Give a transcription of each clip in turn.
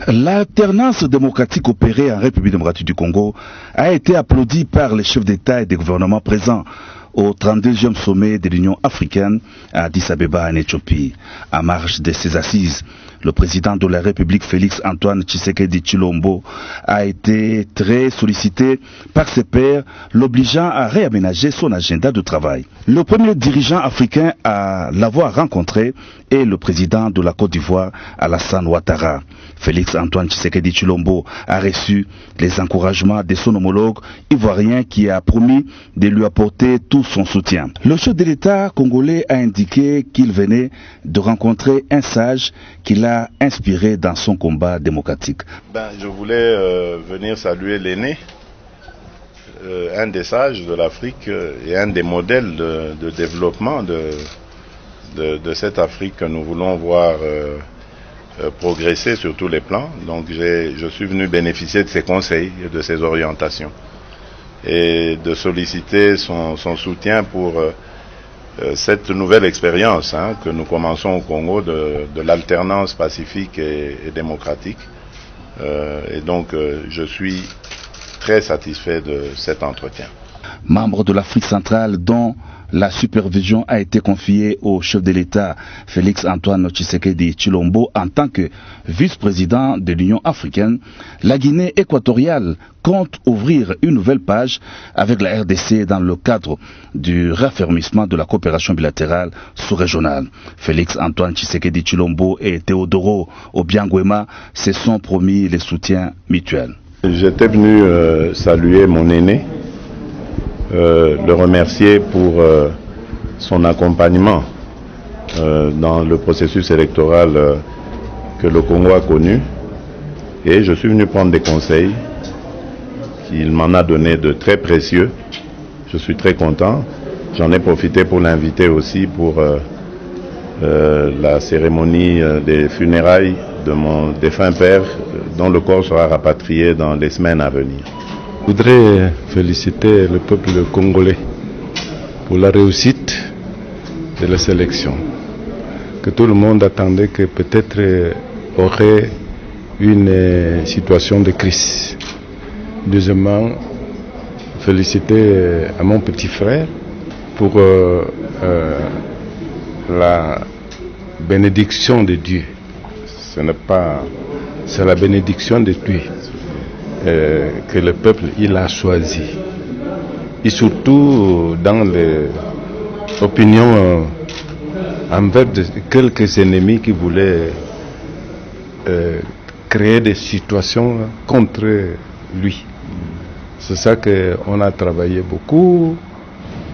L'alternance démocratique opérée en République démocratique du Congo a été applaudie par les chefs d'État et des gouvernements présents au 32e sommet de l'Union africaine à Addis Abeba en Éthiopie. En marge de ces assises, le président de la République Félix Antoine Tshisekedi Tshilombo a été très sollicité par ses pairs, l'obligeant à réaménager son agenda de travail. Le premier dirigeant africain à l'avoir rencontré est le président de la Côte d'Ivoire, Alassane Ouattara. Félix Antoine Tshisekedi Tshilombo a reçu les encouragements de son homologue ivoirien qui a promis de lui apporter tout son soutien. Le chef de l'État congolais a indiqué qu'il venait de rencontrer un sage qui l'a inspiré dans son combat démocratique. Je voulais venir saluer l'aîné, un des sages de l'Afrique et un des modèles de développement de cette Afrique que nous voulons voir progresser sur tous les plans. Donc je suis venu bénéficier de ses conseils et de ses orientations et de solliciter son soutien pour cette nouvelle expérience que nous commençons au Congo de l'alternance pacifique et démocratique. Et donc je suis très satisfait de cet entretien. Membre de l'Afrique centrale dont la supervision a été confiée au chef de l'État Félix Antoine Tshisekedi Tshilombo en tant que vice-président de l'Union africaine, la Guinée équatoriale compte ouvrir une nouvelle page avec la RDC dans le cadre du raffermissement de la coopération bilatérale sous-régionale. Félix Antoine Tshisekedi Tshilombo et Théodoro Obiangwema se sont promis les soutiens mutuels. J'étais venu saluer mon aîné, le remercier pour son accompagnement dans le processus électoral que le Congo a connu, et je suis venu prendre des conseils qu'il m'en a donné de très précieux. Je suis très content. J'en ai profité pour l'inviter aussi pour la cérémonie des funérailles de mon défunt père, dont le corps sera rapatrié dans les semaines à venir. Je voudrais féliciter le peuple congolais pour la réussite de la sélection, que tout le monde attendait que peut-être aurait une situation de crise. Deuxièmement, féliciter à mon petit frère pour la bénédiction de Dieu. C'est la bénédiction de Dieu que le peuple il a choisi. Et surtout dans les opinions envers quelques ennemis qui voulaient créer des situations contre lui. C'est ça qu'on a travaillé beaucoup.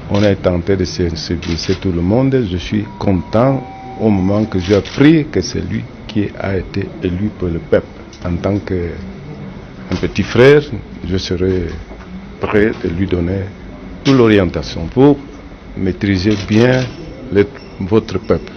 On a tenté de séduire tout le monde. Je suis content au moment que j'ai appris que c'est lui qui a été élu pour le peuple. En tant qu'un petit frère, je serai prêt de lui donner toute l'orientation pour maîtriser bien votre peuple.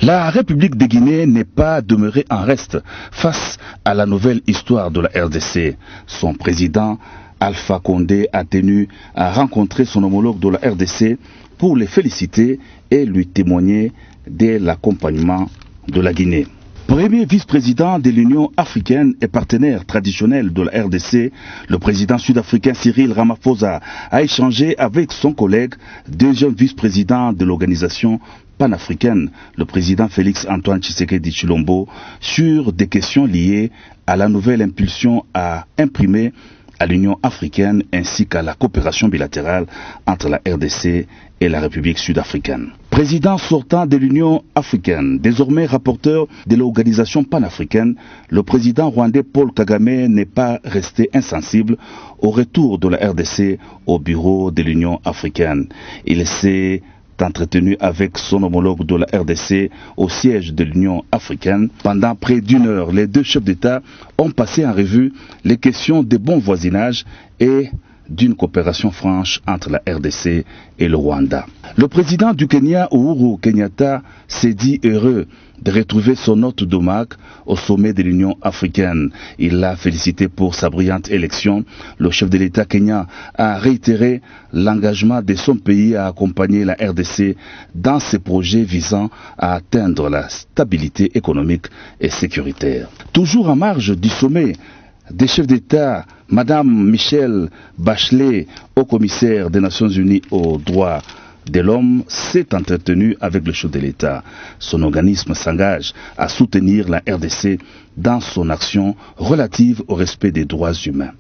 La République de Guinée n'est pas demeurée en reste face à la nouvelle histoire de la RDC. Son président Alpha Condé a tenu à rencontrer son homologue de la RDC pour les féliciter et lui témoigner de l'accompagnement de la Guinée. Premier vice-président de l'Union africaine et partenaire traditionnel de la RDC, le président sud-africain Cyril Ramaphosa a échangé avec son collègue, deuxième vice-président de l'organisation panafricaine, le président Félix Antoine Tshisekedi Tshilombo, sur des questions liées à la nouvelle impulsion à imprimer à l'Union africaine ainsi qu'à la coopération bilatérale entre la RDC et la République sud-africaine. Président sortant de l'Union africaine, désormais rapporteur de l'organisation panafricaine, le président rwandais Paul Kagame n'est pas resté insensible au retour de la RDC au bureau de l'Union africaine. Il s'est entretenu avec son homologue de la RDC au siège de l'Union africaine. Pendant près d'une heure, les deux chefs d'État ont passé en revue les questions de bon voisinage et d'une coopération franche entre la RDC et le Rwanda. Le président du Kenya, Uhuru Kenyatta, s'est dit heureux de retrouver son hôte d'Omak au sommet de l'Union africaine. Il l'a félicité pour sa brillante élection. Le chef de l'État kenyan a réitéré l'engagement de son pays à accompagner la RDC dans ses projets visant à atteindre la stabilité économique et sécuritaire. Toujours en marge du sommet des chefs d'État, Madame Michelle Bachelet, haut commissaire des Nations Unies aux droits de l'homme, s'est entretenue avec le chef de l'État. Son organisme s'engage à soutenir la RDC dans son action relative au respect des droits humains.